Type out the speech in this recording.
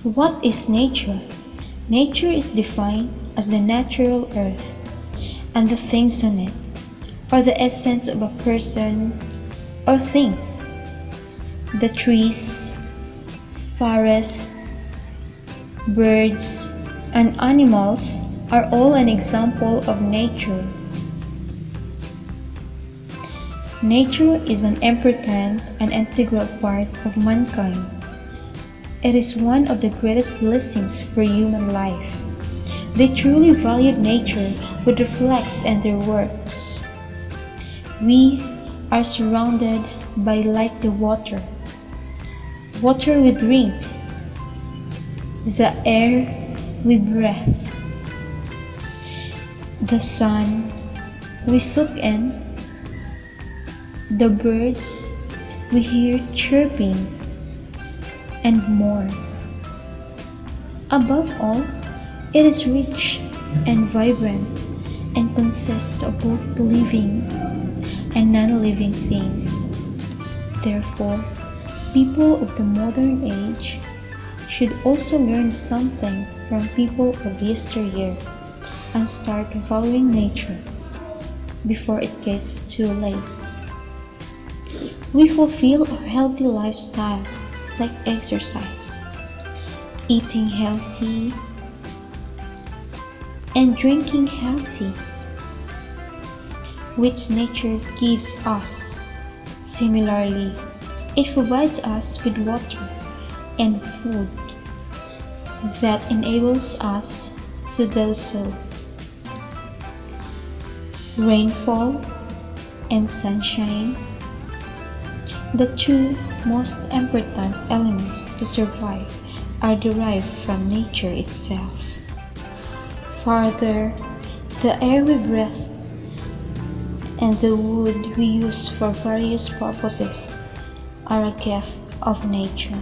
What is nature? Nature is defined as the natural earth and the things on it, or the essence of a person or things. The trees, forests, birds, and animals are all an example of nature. Nature is an important and integral part of mankind. It is one of the greatest blessings for human life. They truly valued nature, which reflects in their works. We are surrounded by like the water we drink, the air we breathe, the sun we soak in, the birds we hear chirping, and more. Above all, it is rich and vibrant and consists of both living and non-living things. Therefore, people of the modern age should also learn something from people of yesteryear and start valuing nature before it gets too late. We fulfill our healthy lifestyle like exercise, eating healthy, and drinking healthy, which nature gives us. Similarly, it provides us with water and food that enables us to do so. Rainfall and sunshine, the two most important elements to survive, are derived from nature itself. Further, the air we breathe and the wood we use for various purposes are a gift of nature.